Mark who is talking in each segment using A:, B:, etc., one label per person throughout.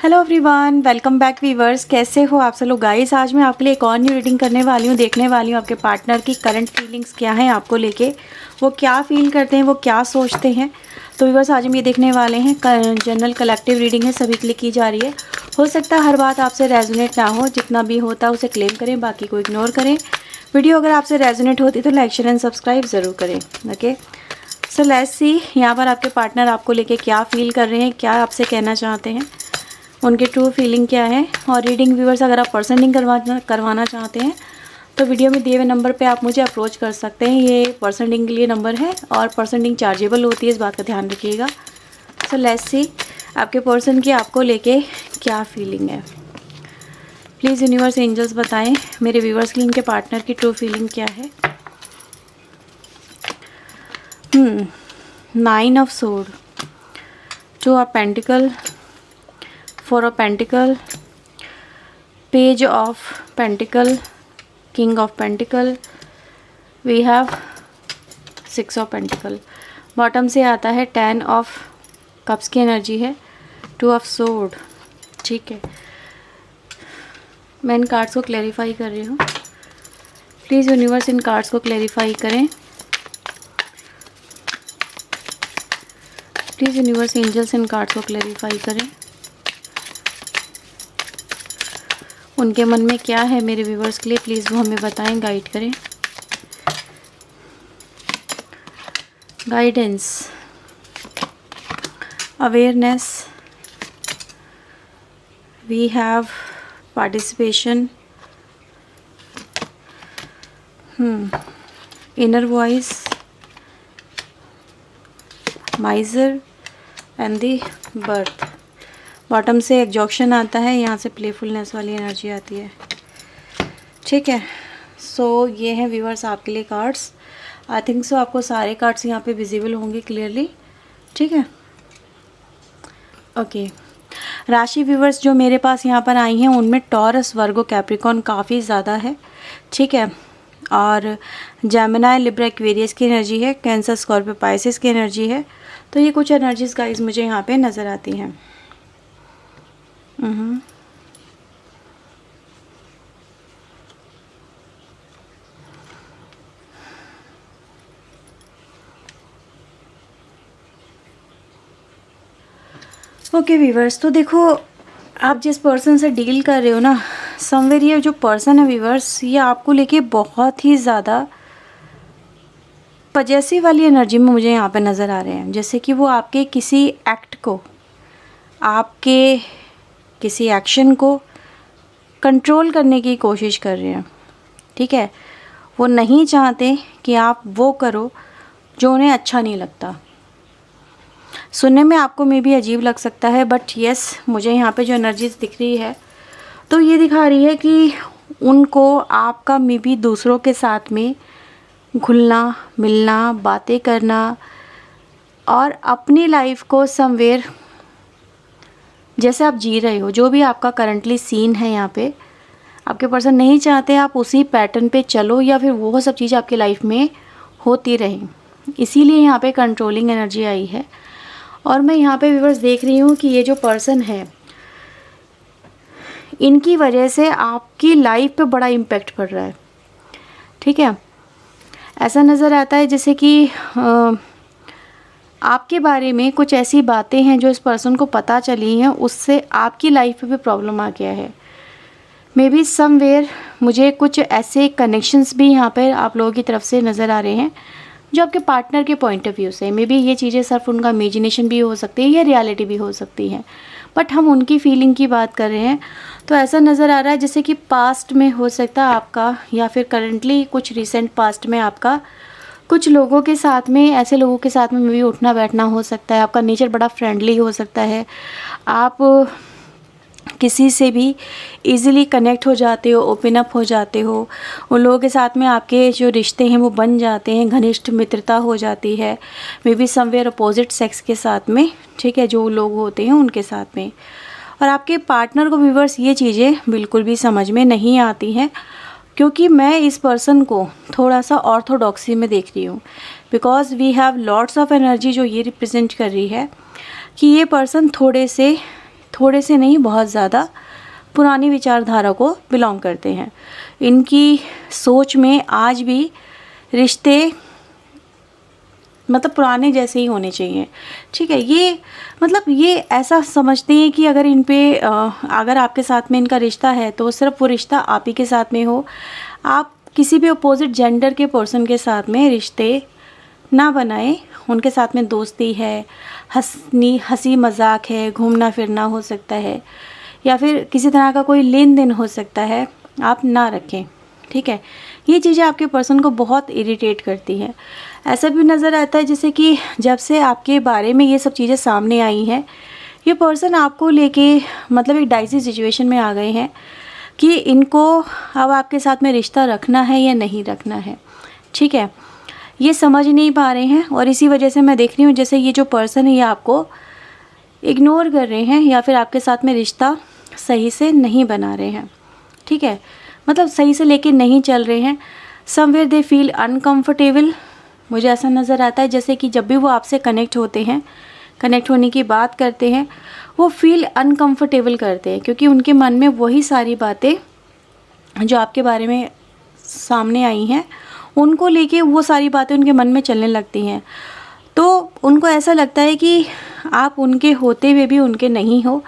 A: Hello everyone, welcome back viewers. कैसे हो आप सब लोग गाइस। आज मैं आपके लिए एक और न्यू रीडिंग करने वाली हूँ। देखने वाली हूँ आपके पार्टनर की करंट फीलिंग्स क्या हैं आपको लेके, वो क्या फील करते हैं, वो क्या सोचते हैं। तो वीवर्स आज हम ये देखने वाले हैं, जनरल कलेक्टिव रीडिंग है, सभी के लिए की जा रही है। हो सकता है हर बात आपसे रेजोनेट ना हो, जितना भी होता है उसे क्लेम करें, बाकी को इग्नोर करें। वीडियो अगर आपसे रेजोनेट होती तो लाइक शेयर एंड सब्सक्राइब ज़रूर करें। ओके, सो लेट्स सी यहाँ पर आपके पार्टनर आपको लेके क्या फील कर रहे हैं, क्या आपसे कहना चाहते हैं, उनके ट्रू फीलिंग क्या है। और रीडिंग व्यूअर्स अगर आप पर्सन रीडिंग करवाना चाहते हैं तो वीडियो में दिए हुए नंबर पे आप मुझे अप्रोच कर सकते हैं। ये पर्सन रीडिंग के लिए नंबर है और पर्सन रीडिंग चार्जेबल होती है, इस बात का ध्यान रखिएगा। सो लेट्स सी आपके पर्सन की आपको लेके क्या फीलिंग है। प्लीज़ यूनिवर्स एंजल्स बताएं मेरे व्यूअर्स के लिए इनके पार्टनर की ट्रू फीलिंग क्या है। 9 of sword, 2 of pentacle, 4 of Pentacle, Page of Pentacle, King of Pentacle, we have 6 of Pentacle। Bottom से आता है 10 of Cups की एनर्जी है, 2 of Sword। ठीक है, मैं इन कार्ड्स को क्लैरिफाई कर रही हूँ। प्लीज़ यूनिवर्स इन कार्ड्स को क्लैरिफाई करें। प्लीज़ यूनिवर्स एंजल्स इन कार्ड्स को क्लैरिफाई करें। उनके मन में क्या है मेरे व्यूवर्स के लिए, प्लीज़ वो हमें बताएं, गाइड करें। Guidance, awareness, we have participation, inner voice, miser and the birth. Bottom से एग्जॉक्शन आता है, यहाँ से प्लेफुलनेस वाली एनर्जी आती है। ठीक है, सो ये हैं व्यूअर्स आपके लिए कार्ड्स। आई थिंक सो आपको सारे कार्ड्स यहाँ पे विजिबल होंगे क्लियरली। ठीक है, ओके। राशि व्यूअर्स जो मेरे पास यहाँ पर आई हैं उनमें टॉरस, वर्गो, कैप्रिकॉन काफ़ी ज़्यादा है। ठीक है, और जेमिनी, लिब्रा, एक्वेरियस की एनर्जी है, कैंसर, स्कॉर्पियो, पाइसेस की एनर्जी है। तो ये कुछ एनर्जीज गाइस मुझे यहाँ पे नज़र आती हैं। ओके वीवर्स, तो देखो आप जिस पर्सन से डील कर रहे हो ना, समवेयर ये जो पर्सन है वीवर्स, ये आपको लेके बहुत ही ज़्यादा पजेसिव वाली एनर्जी में मुझे यहाँ पे नज़र आ रहे हैं। जैसे कि वो आपके किसी एक्ट को, आपके किसी एक्शन को कंट्रोल करने की कोशिश कर रहे हैं। ठीक है, वो नहीं चाहते कि आप वो करो जो उन्हें अच्छा नहीं लगता। सुनने में आपको मे भी अजीब लग सकता है, बट यस मुझे यहाँ पे जो एनर्जीज दिख रही है तो ये दिखा रही है कि उनको आपका मे भी दूसरों के साथ में घुलना मिलना, बातें करना और अपनी लाइफ को समवेयर जैसे आप जी रहे हो, जो भी आपका करंटली सीन है यहाँ पे, आपके पर्सन नहीं चाहते आप उसी पैटर्न पे चलो या फिर वो सब चीज़ आपकी लाइफ में होती रहें। इसीलिए यहाँ पे कंट्रोलिंग एनर्जी आई है। और मैं यहाँ पे व्यूअर्स देख रही हूँ कि ये जो पर्सन है, इनकी वजह से आपकी लाइफ पे बड़ा इम्पैक्ट पड़ रहा है। ठीक है, ऐसा नज़र आता है जैसे कि आपके बारे में कुछ ऐसी बातें हैं जो इस पर्सन को पता चली हैं, उससे आपकी लाइफ पे भी प्रॉब्लम आ गया है। मे बी समवेयर मुझे कुछ ऐसे कनेक्शंस भी यहाँ पर आप लोगों की तरफ से नज़र आ रहे हैं जो आपके पार्टनर के पॉइंट ऑफ व्यू से, मे बी ये चीज़ें सिर्फ उनका इमेजिनेशन भी हो सकती है या रियलिटी भी हो सकती है, बट हम उनकी फीलिंग की बात कर रहे हैं। तो ऐसा नज़र आ रहा है जैसे कि पास्ट में हो सकता है आपका, या फिर करंटली कुछ रिसेंट पास्ट में आपका कुछ लोगों के साथ में, ऐसे लोगों के साथ में भी उठना बैठना हो सकता है। आपका नेचर बड़ा फ्रेंडली हो सकता है, आप किसी से भी इजीली कनेक्ट हो जाते हो, ओपन अप हो जाते हो। उन लोगों के साथ में आपके जो रिश्ते हैं वो बन जाते हैं, घनिष्ठ मित्रता हो जाती है, may be somewhere opposite sex के साथ में। ठीक है, जो लोग होते हैं उनके साथ में। और आपके पार्टनर को व्यूअर्स ये चीज़ें बिल्कुल भी समझ में नहीं आती हैं, क्योंकि मैं इस पर्सन को थोड़ा सा ऑर्थोडॉक्सी में देख रही हूँ, because we have lots of energy जो ये रिप्रेजेंट कर रही है कि ये पर्सन थोड़े से थोड़े से नहीं, बहुत ज़्यादा पुरानी विचारधारा को बिलोंग करते हैं। इनकी सोच में आज भी रिश्ते मतलब पुराने जैसे ही होने चाहिए, ठीक है। ये मतलब ये ऐसा समझते हैं कि अगर इन पे अगर आपके साथ में इनका रिश्ता है तो सिर्फ वो रिश्ता आप ही के साथ में हो। आप किसी भी अपोजिट जेंडर के पर्सन के साथ में रिश्ते ना बनाएं। उनके साथ में दोस्ती है, हंसी मजाक है, घूमना फिरना हो सकता है, या फिर किसी तरह का कोई लेन देन हो सकता है, आप ना रखें, ठीक है। ये चीज़ें आपके पर्सन को बहुत इरिटेट करती हैं। ऐसा भी नज़र आता है जैसे कि जब से आपके बारे में ये सब चीज़ें सामने आई हैं, ये पर्सन आपको लेके मतलब एक डाइसी सिचुएशन में आ गए हैं कि इनको अब आपके साथ में रिश्ता रखना है या नहीं रखना है, ठीक है। ये समझ नहीं पा रहे हैं और इसी वजह से मैं देख रही हूँ जैसे ये जो पर्सन है ये आपको इग्नोर कर रहे हैं या फिर आपके साथ में रिश्ता सही से नहीं बना रहे हैं, ठीक है। मतलब सही से लेके नहीं चल रहे हैं। Somewhere they feel uncomfortable. मुझे ऐसा नज़र आता है जैसे कि जब भी वो आपसे कनेक्ट होते हैं, कनेक्ट होने की बात करते हैं, वो फील अनकंफर्टेबल करते हैं क्योंकि उनके मन में वही सारी बातें जो आपके बारे में सामने आई हैं उनको लेके वो सारी बातें उनके मन में चलने लगती हैं। तो उनको ऐसा लगता है कि आप उनके होते हुए भी उनके नहीं हो।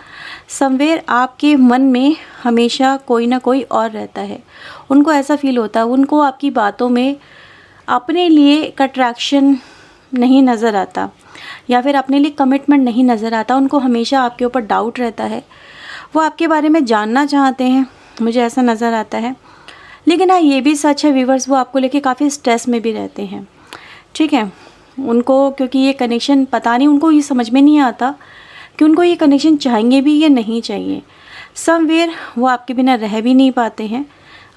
A: समवेयर आपके मन में हमेशा कोई ना कोई और रहता है। उनको ऐसा फील होता है, उनको आपकी बातों में अपने लिए एक अट्रैक्शन नहीं नज़र आता या फिर अपने लिए कमिटमेंट नहीं नज़र आता। उनको हमेशा आपके ऊपर डाउट रहता है। वो आपके बारे में जानना चाहते हैं, मुझे ऐसा नज़र आता है। लेकिन हाँ, ये भी सच है व्यूअर्स, वो आपको लेके काफ़ी स्ट्रेस में भी रहते हैं, ठीक है। उनको क्योंकि ये कनेक्शन पता नहीं, उनको ये समझ में नहीं आता कि उनको ये कनेक्शन चाहेंगे भी या नहीं चाहिए। समवेयर वो आपके बिना रह भी नहीं पाते हैं,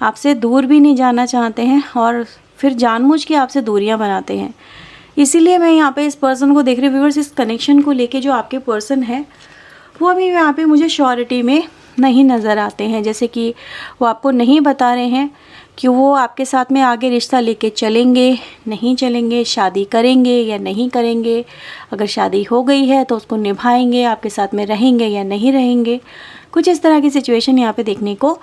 A: आपसे दूर भी नहीं जाना चाहते हैं और फिर जानबूझ के आपसे दूरियां बनाते हैं। इसीलिए मैं यहाँ पे इस पर्सन को देख रही हूँ व्यूअर्स, इस कनेक्शन को लेके जो आपके पर्सन है वो अभी यहाँ पे मुझे श्योरिटी में नहीं नज़र आते हैं। जैसे कि वो आपको नहीं बता रहे हैं कि वो आपके साथ में आगे रिश्ता लेके चलेंगे, नहीं चलेंगे, शादी करेंगे या नहीं करेंगे, अगर शादी हो गई है तो उसको निभाएंगे, आपके साथ में रहेंगे या नहीं रहेंगे। कुछ इस तरह की सिचुएशन यहाँ पे देखने को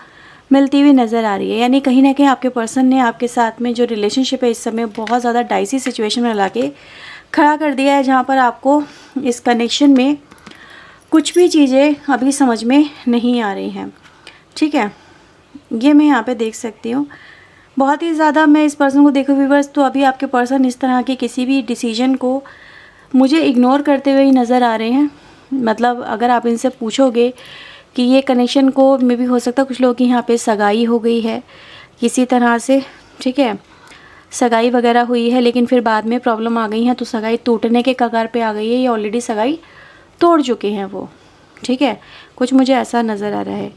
A: मिलती हुई नज़र आ रही है। यानी कहीं ना कहीं आपके पर्सन ने आपके साथ में जो रिलेशनशिप है इस समय बहुत ज़्यादा डाइसी सिचुएशन में ला के खड़ा कर दिया है, जहाँ पर आपको इस कनेक्शन में कुछ भी चीज़ें अभी समझ में नहीं आ रही हैं, ठीक है। ये मैं यहाँ पे देख सकती हूँ बहुत ही ज़्यादा। मैं इस पर्सन को देखूँ व्यूअर्स तो अभी आपके पर्सन इस तरह के किसी भी डिसीजन को मुझे इग्नोर करते हुए ही नज़र आ रहे हैं। मतलब अगर आप इनसे पूछोगे कि ये कनेक्शन को में भी हो सकता है कुछ लोगों की यहाँ पे सगाई हो गई है किसी तरह से, ठीक है, सगाई वगैरह हुई है लेकिन फिर बाद में प्रॉब्लम आ गई है तो सगाई टूटने के कगार पे आ गई है या ऑलरेडी सगाई तोड़ चुके हैं वो, ठीक है। कुछ मुझे ऐसा नज़र आ रहा है।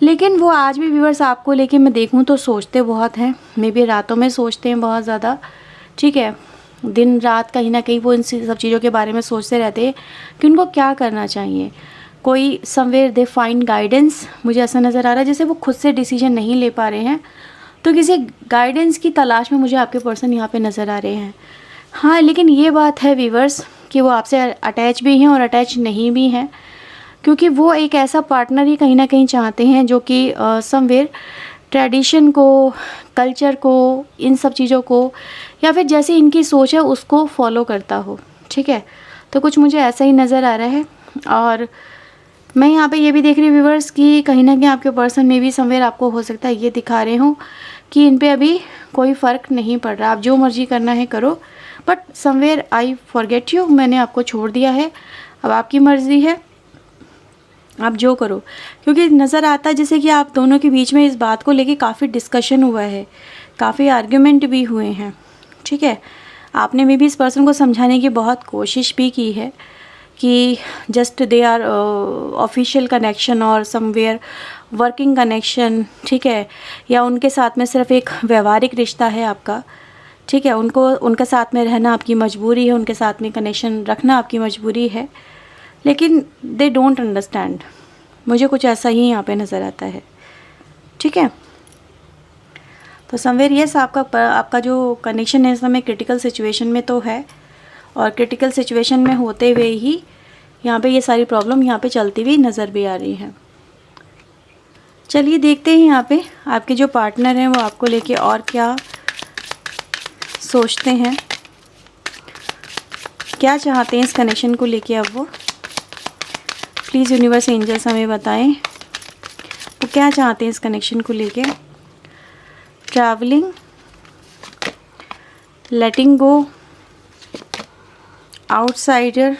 A: लेकिन वो आज भी व्यूअर्स आपको लेके मैं देखूं तो सोचते बहुत हैं, मे बी रातों में सोचते हैं बहुत ज़्यादा, ठीक है। दिन रात कहीं ना कहीं वो इन सब चीज़ों के बारे में सोचते रहते हैं कि उनको क्या करना चाहिए। कोई समवेयर दे फाइंड गाइडेंस। मुझे ऐसा नज़र आ रहा है जैसे वो खुद से डिसीजन नहीं ले पा रहे हैं तो किसी गाइडेंस की तलाश में मुझे आपके पर्सन यहाँ पे नज़र आ रहे हैं। हाँ, लेकिन ये बात है व्यूअर्स कि वो आपसे अटैच भी हैं और अटैच नहीं भी हैं क्योंकि वो एक ऐसा पार्टनर ही कहीं ना कहीं चाहते हैं जो कि समवेयर ट्रेडिशन को, कल्चर को, इन सब चीज़ों को या फिर जैसे इनकी सोच है उसको फॉलो करता हो, ठीक है। तो कुछ मुझे ऐसा ही नज़र आ रहा है। और मैं यहाँ पे ये भी देख रही हूँ व्यूअर्स कि कहीं ना कहीं आपके पर्सन में भी समवेयर आपको हो सकता है ये दिखा रहे हो कि इन पे अभी कोई फ़र्क नहीं पड़ रहा, आप जो मर्जी करना है करो, but somewhere I forget you, मैंने आपको छोड़ दिया है, अब आपकी मर्ज़ी है, आप जो करो। क्योंकि नज़र आता है जैसे कि आप दोनों के बीच में इस बात को लेके काफ़ी डिस्कशन हुआ है, काफ़ी आर्ग्यूमेंट भी हुए हैं, ठीक है। आपने मे भी इस पर्सन को समझाने की बहुत कोशिश भी की है कि just they are official connection और समवेयर वर्किंग कनेक्शन, ठीक है, या उनके साथ में सिर्फ एक व्यवहारिक रिश्ता है आपका, ठीक है। उनको उनके साथ में रहना आपकी मजबूरी है, उनके साथ में कनेक्शन रखना आपकी मजबूरी है, लेकिन दे डोंट अंडरस्टैंड। मुझे कुछ ऐसा ही यहाँ पे नज़र आता है, ठीक है। तो समवेयर यस आपका जो कनेक्शन है इस समय क्रिटिकल सिचुएशन में तो है और क्रिटिकल सिचुएशन में होते हुए ही यहाँ पे ये सारी प्रॉब्लम यहाँ पे चलती हुई नज़र भी आ रही है। चलिए देखते हैं यहाँ पे आपके जो पार्टनर हैं वो आपको लेके और क्या सोचते हैं, क्या चाहते हैं इस कनेक्शन को लेके। अब वो प्लीज़ यूनिवर्स एंजल्स हमें बताएं वो क्या चाहते हैं इस कनेक्शन को लेके। Travelling, letting go, outsider,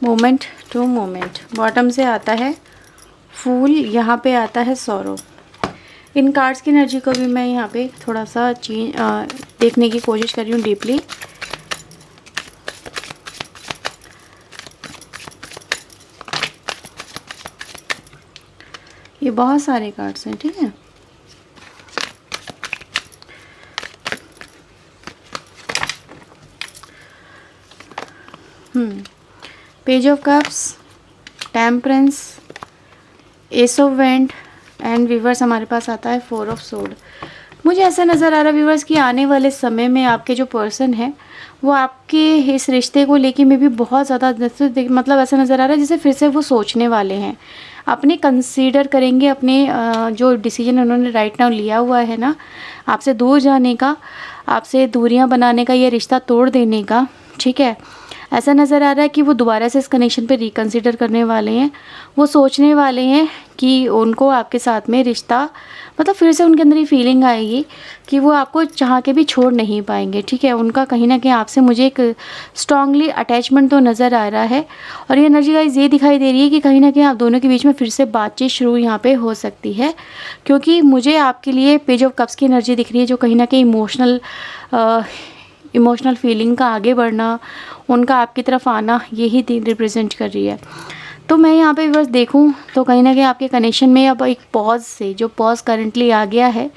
A: moment to moment. Bottom से आता है फूल, यहाँ पे आता है सॉरो। इन कार्ड्स की एनर्जी को भी मैं यहाँ पे थोड़ा सा देखने की कोशिश कर रही हूँ डीपली। ये बहुत सारे कार्ड्स हैं, ठीक है। Page of cups, temperance, S of wand and viewers हमारे पास आता है 4 ऑफ सोर्ड। मुझे ऐसा नज़र आ रहा है व्यूअर्स कि आने वाले समय में आपके जो पर्सन है वो आपके इस रिश्ते को लेके में भी बहुत ज़्यादा मतलब ऐसा नज़र आ रहा है जैसे फिर से वो सोचने वाले हैं, अपने कंसीडर करेंगे अपने जो डिसीजन उन्होंने राइट नाउ लिया हुआ है ना, आपसे दूर जाने का, आपसे दूरियां बनाने का, ये रिश्ता तोड़ देने का, ठीक है। ऐसा नज़र आ रहा है कि वो दोबारा से इस कनेक्शन पे रिकंसिडर करने वाले हैं। वो सोचने वाले हैं कि उनको आपके साथ में रिश्ता, मतलब फिर से उनके अंदर ये फीलिंग आएगी कि वो आपको चाह के भी छोड़ नहीं पाएंगे, ठीक है। उनका कहीं ना कहीं आपसे मुझे एक स्ट्रांगली अटैचमेंट तो नज़र आ रहा है। और ये एनर्जी गाइस ये दिखाई दे रही है कि कहीं ना कहीं आप दोनों के बीच में फिर से बातचीत शुरू यहाँ पे हो सकती है, क्योंकि मुझे आपके लिए पेज ऑफ कप्स की एनर्जी दिख रही है जो कहीं ना कहीं इमोशनल फीलिंग का आगे बढ़ना, उनका आपकी तरफ आना, यही रिप्रेजेंट कर रही है। तो मैं यहाँ पे बस देखूँ तो कहीं ना कहीं आपके कनेक्शन में अब एक पॉज से, जो पॉज करंटली आ गया है,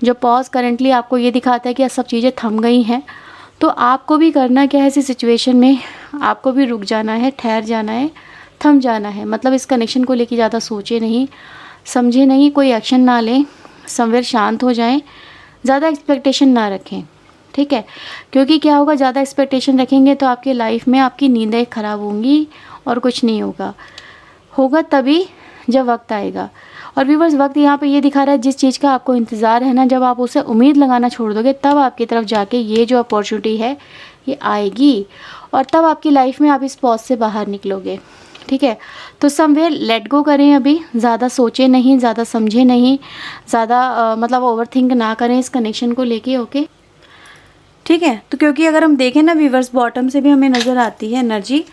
A: जो पॉज करंटली आपको ये दिखाता है कि सब चीज़ें थम गई हैं, तो आपको भी करना क्या है ऐसी सिचुएशन में, आपको भी रुक जाना है, ठहर जाना है, थम जाना है। मतलब इस कनेक्शन को लेके ज़्यादा सोचे नहीं, समझे नहीं, कोई एक्शन ना लें, समवेयर शांत हो जाएं, ज़्यादा एक्सपेक्टेशन ना रखें, ठीक है। क्योंकि क्या होगा, ज़्यादा एक्सपेक्टेशन रखेंगे तो आपकी लाइफ में आपकी नींदें ख़राब होंगी और कुछ नहीं होगा तभी जब वक्त आएगा। और व्यूअर्स वक्त यहाँ पे ये दिखा रहा है जिस चीज़ का आपको इंतज़ार है ना, जब आप उसे उम्मीद लगाना छोड़ दोगे तब आपकी तरफ जाके ये जो अपॉर्चुनिटी है ये आएगी, और तब आपकी लाइफ में आप इस पॉज से बाहर निकलोगे, ठीक है। तो समवेयर लेट गो करें, अभी ज़्यादा सोचे नहीं, ज़्यादा समझे नहीं, ज़्यादा मतलब ओवरथिंक ना करें इस कनेक्शन को लेके, ओके, ठीक है। तो क्योंकि अगर हम देखें ना व्यूअर्स, बॉटम से भी हमें नज़र आती है एनर्जी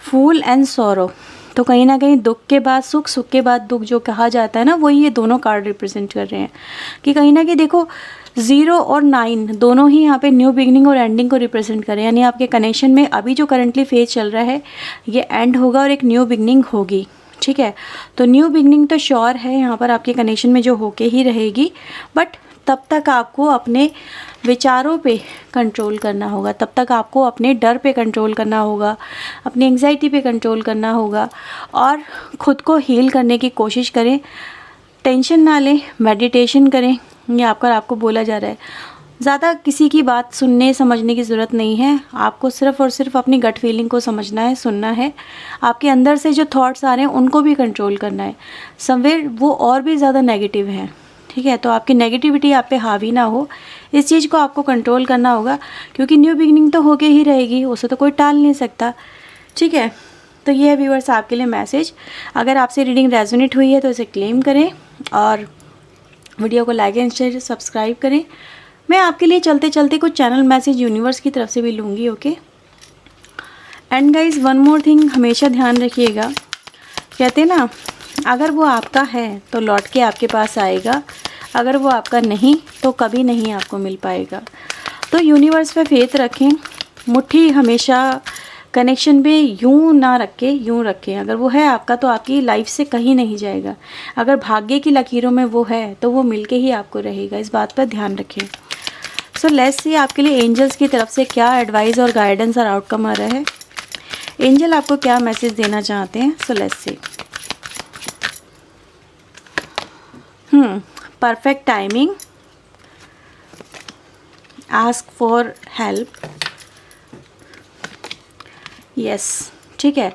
A: फूल एंड सॉरो। तो कहीं ना कहीं दुख के बाद सुख, सुख के बाद दुख जो कहा जाता है ना, वही ये दोनों कार्ड रिप्रेजेंट कर रहे हैं कि कहीं ना कहीं देखो 0 और 9 दोनों ही यहाँ पे न्यू बिगनिंग और एंडिंग को रिप्रेजेंट कर रहे हैं। यानी आपके कनेक्शन में अभी जो करंटली फेज चल रहा है ये एंड होगा और एक न्यू बिगनिंग होगी, ठीक है। तो न्यू बिगनिंग तो श्योर है यहाँ पर आपके कनेक्शन में जो होके ही रहेगी, बट तब तक आपको अपने विचारों पे कंट्रोल करना होगा, तब तक आपको अपने डर पे कंट्रोल करना होगा, अपनी एंग्जाइटी पे कंट्रोल करना होगा, और ख़ुद को हील करने की कोशिश करें। टेंशन ना लें, मेडिटेशन करें, ये आपको बोला जा रहा है। ज़्यादा किसी की बात सुनने समझने की ज़रूरत नहीं है, आपको सिर्फ़ और सिर्फ अपनी गट फीलिंग को समझना है, सुनना है। आपके अंदर से जो थॉट्स आ रहे हैं उनको भी कंट्रोल करना है। समवेयर वो और भी ज़्यादा नेगेटिव हैं, ठीक है। तो आपकी नेगेटिविटी आप पे हावी ना हो, इस चीज़ को आपको कंट्रोल करना होगा, क्योंकि न्यू बिगिनिंग तो होके ही रहेगी, उसे तो कोई टाल नहीं सकता, ठीक है। तो ये है व्यूअर्स आपके लिए मैसेज। अगर आपसे रीडिंग रेजोनेट हुई है तो इसे क्लेम करें और वीडियो को लाइक एंड शेयर सब्सक्राइब करें। मैं आपके लिए चलते चलते कुछ चैनल मैसेज यूनिवर्स की तरफ से भी लूँगी, okay. And guys one more thing, हमेशा ध्यान रखिएगा, कहते हैं ना, अगर वो आपका है तो लौट के आपके पास आएगा, अगर वो आपका नहीं तो कभी नहीं आपको मिल पाएगा। तो यूनिवर्स पे फेथ रखें, मुट्ठी हमेशा कनेक्शन पे यूं ना रखें, यूं रखें। अगर वो है आपका तो आपकी लाइफ से कहीं नहीं जाएगा, अगर भाग्य की लकीरों में वो है तो वो मिलके ही आपको रहेगा, इस बात पर ध्यान रखें। सो लेट्स सी आपके लिए एंजल्स की तरफ से क्या एडवाइस और गाइडेंस और आउटकम आ रहा है। एंजल आपको क्या मैसेज देना चाहते हैं, so let's see. Perfect timing, ask for help, yes, ठीक है।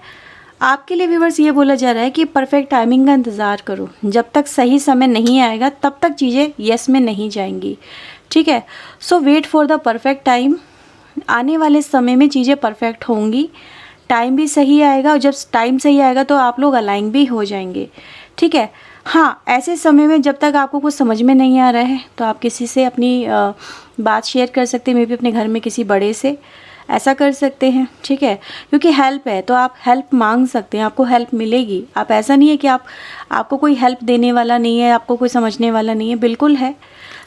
A: आपके लिए व्यूअर्स ये बोला जा रहा है कि परफेक्ट टाइमिंग का इंतज़ार करो, जब तक सही समय नहीं आएगा तब तक चीज़ें यस में नहीं जाएंगी, ठीक है। So wait for the perfect time, आने वाले समय में चीज़ें परफेक्ट होंगी, टाइम भी सही आएगा और जब टाइम सही आएगा तो आप लोग अलाइन भी हो जाएंगे, ठीक है। हाँ, ऐसे समय में जब तक आपको कुछ समझ में नहीं आ रहा है तो आप किसी से अपनी बात शेयर कर सकते हैं, मे बी अपने घर में किसी बड़े से ऐसा कर सकते हैं, ठीक है। क्योंकि हेल्प है तो आप हेल्प मांग सकते हैं, आपको हेल्प मिलेगी। आप ऐसा नहीं है कि आपको कोई हेल्प देने वाला नहीं है, आपको कोई समझने वाला नहीं है, बिल्कुल है।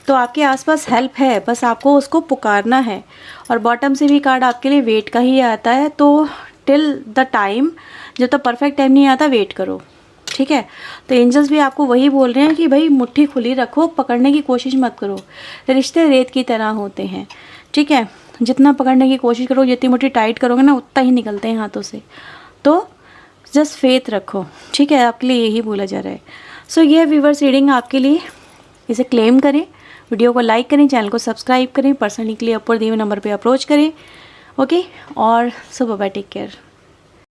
A: तो आपके आसपास हेल्प है, बस आपको उसको पुकारना है। और बॉटम से भी कार्ड आपके लिए वेट का ही आता है, तो टिल द टाइम, जब तक परफेक्ट टाइम नहीं आता वेट करो, ठीक है। तो एंजल्स भी आपको वही बोल रहे हैं कि भाई मुट्ठी खुली रखो, पकड़ने की कोशिश मत करो। रिश्ते रेत की तरह होते हैं, ठीक है। जितना पकड़ने की कोशिश करो, जितनी मुट्ठी टाइट करोगे ना, उतना ही निकलते हैं हाथों से। तो जस्ट फेथ रखो, ठीक है। आपके लिए यही बोला जा रहा है। सो ये व्यूअर्स रीडिंग आपके लिए, इसे क्लेम करें, वीडियो को लाइक करें, चैनल को सब्सक्राइब करें, पर्सनली के लिए ऊपर दिए हुए नंबर पे अप्रोच करें, ओके। और सो बाय बाय, टेक केयर।